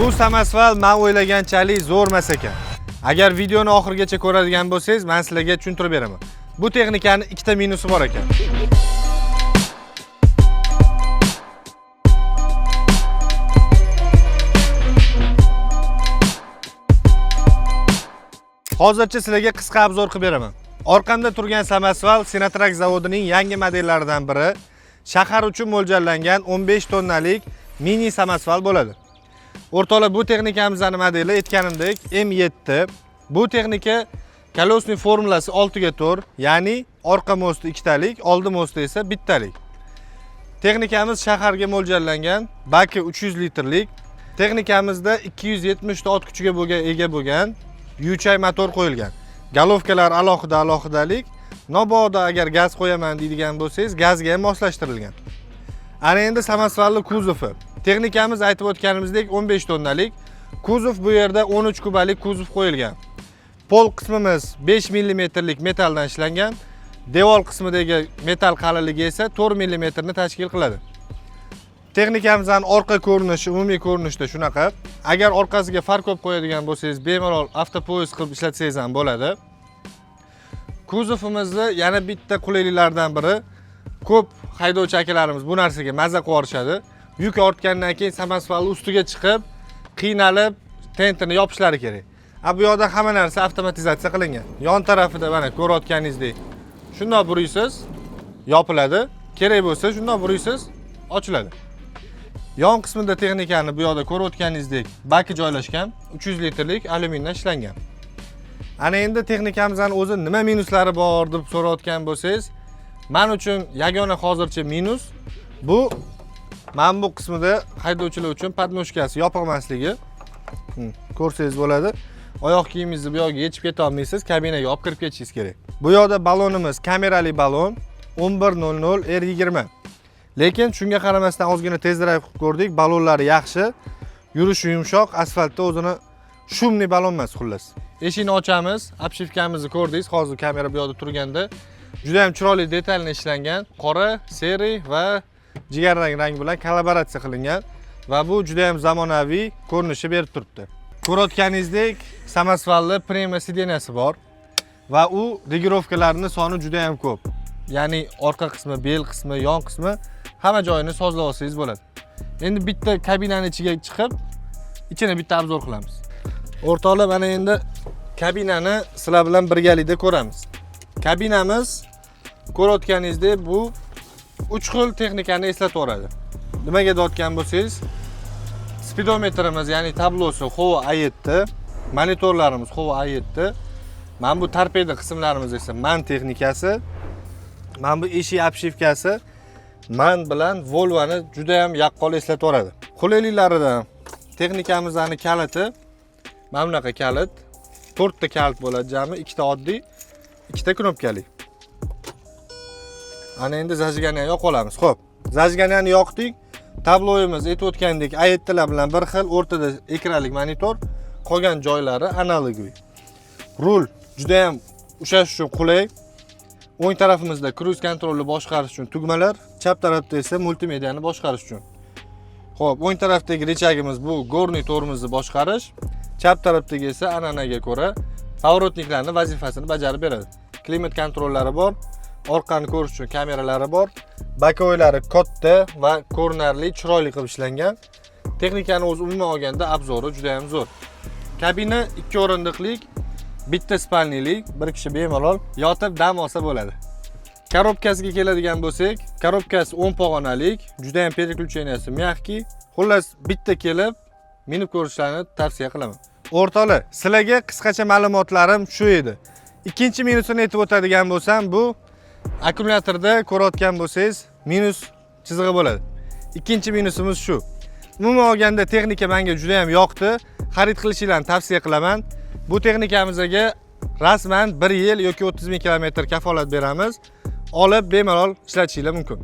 Bu samasval men o'ylaganchalik zo'r emas ekan. Agar videoni oxirigacha ko'radigan bo'lsangiz, men sizlarga tushuntirib beraman. Bu texnikaning ikkita minusi bor ekan. Hozircha sizlarga qisqa obzor qilib beraman. Orqamda turgan samasval Sinatrak zavodining yangi modellaridan biri. Shahar uchun mo'ljallangan 15 tonnalik mini samasval bo'ladi. O'rtoqlar, bu texnikamizning modeli aytganimdek M7. Bu texnika kolosniy formulasi 6/4, ya'ni orqa mosti ikkitalik, oldi mosti esa bittalik. Texnikamiz shaharga mo'ljallangan, baki 300 litrlik. Texnikamizda 270 ot kuchiga ega bo'lgan yuvchay motor qo'yilgan. Galovkalar alohidalik. Mabodo agar gaz qo'yaman deydigan bo'lsangiz, gazga ham moslashtirilgan. Ana endi samasvalli kuzovi. Texnikamiz aytib o'tganimizdek 15 tonnalik. Kuzov bu yerda 13 kubalik kuzov qo'yilgan. Pol qismimiz 5 mmlik metaldan ishlangan. Devor qismidagi metal qalinligi esa 4 mm ni tashkil qiladi. Texnikamizning orqa ko'rinishi, umumiy ko'rinishda shunaqa. Agar orqasiga farkop qo'yadigan bo'lsangiz, bemalol avtopoyezd qilib ishlatsangiz ham bo'ladi. Kuzovimizni yana bitta qulayliklardan biri, ko'p haydovchi akalarimiz bu narsaga mazza qilishadi. Yuk ortgandan keyin samasvalni ustiga chiqib, qiynalib, tentini yopishlari kerak. Bu yerda hamma narsa avtomatizatsiya qilingan. Yon tarafida mana ko'rayotganingizdek, shundoq buriysiz, yopiladi. Kerak bo'lsa shundoq buriysiz, ochiladi. Yon qismida texnikani bu yerda ko'rayotganingizdek baki joylashgan, 300 litrlik alyumindan ishlangan. Ana endi texnikamizning o'zi nima minuslari bor deb so'rayotgan bo'lsangiz, men uchun yagona hozircha minus bu mana bu qismida haydovchilar uchun podnoshkasi yopiq emasligi. Ko'rsangiz bo'ladi. Oyoq kiyimingizni bu yoqqa yechib keta olmaysiz, kabinaga olib kirib ketishingiz kerak. Bu yerda balonimiz kamerali balon 1100 R20. Lekin shunga qaramasdan ozgina tezroq qilib ko'rdik. Balonlari yaxshi, yurishi yumshoq, asfaltda o'zini shumli balon emas xullas. Eshikni ochamiz, obshivkamizni ko'rdingiz, hozir kamera bu yerda turganda. Juda ham chiroyli detalni ishlangan, qora, seri va jigarrang rang bilan kollaboratsiya qilingan va bu juda ham zamonaviy ko'rinishi berib turibdi. Ko'rayotganingizdek, samasvalli prema sideniyasi bor va u regirovkalarning soni juda ham ko'p. Ya'ni orqa qismi, bel qismi, yon qismi hamma joyini sozlab olsangiz bo'ladi. Endi bitta kabinaning ichiga chiqib, ichini bitta obzor qilamiz. O'rtoqlar, mana endi kabinani sizlar bilan birgalikda ko'ramiz. Kabinamiz ko'rayotganingizdek bu 3 xil texnikani eslatib Nimaga deyotgan bo'lsangiz, speedometrimiz, ya'ni tablosi Hovo A7, monitorlarimiz Hovo A7. Mana bu torpeda qismlarimiz esa MAN texnikasi. Mana bu eshik obshivkasi MAN bilan Volvoni juda ham yaqqol eslatib Qulayliklaridan texnikamizning kaliti mana bunaqa kalit. 4 ta kalit bo'ladi, jami 2 ta oddiy, 2 ta knopkali. Ana endi zajganiyani yoqib olamiz. Xo'p, zajganiyani yoqdik. Tabloyimiz aytib o'tgandek A7 lar bilan bir xil, o'rtada ekranlik monitor, qolgan joylari analogiy. Rul juda ham ushlash uchun qulay. O'ng tarafimizda cruise kontrolni boshqarish uchun tugmalar, chap tarafda esa multimediani boshqarish uchun. Xo'p, o'ng tarafdagi rechagimiz bu gorniy tormozni boshqarish, chap tarafdagi esa an'anaga ko'ra pavorotniklarning vazifasini bajarib beradi. Klimat kontrollari bor. Orqani ko'rish uchun kameralari bor. Bakoylari katta va ko'rinarli, chiroyli qilib ishlangan. Texnikani o'z umuman olganda obzori juda ham zo'r. Kabina 2 o'rindiqlik, bitta spalnilik, bir kishi bemalol yotib dam olsa bo'ladi. Korobkasiga keladigan bo'lsak, korobkasi 10 pog'onalik, juda ham переключенияsi mягкий. Xullas, bitta kelib minib ko'rishlarini tavsiya qilaman. O'rtoqlar, sizlarga qisqacha ma'lumotlarim shu edi. Ikkinchi minusini aytib o'tadigan bo'lsam, bu akkumulyatorda ko'rayotgan bo'lsangiz, minus chizig'i bo'ladi. Ikkinchi minusimiz shu. Umuman olganda texnika menga juda ham yoqdi. Xarid qilishingizni tavsiya qilaman. Bu texnikamizga rasman 1 yil yoki 30 ming kilometr kafolat beramiz. Olib bemalol ishlatishingiz mumkin.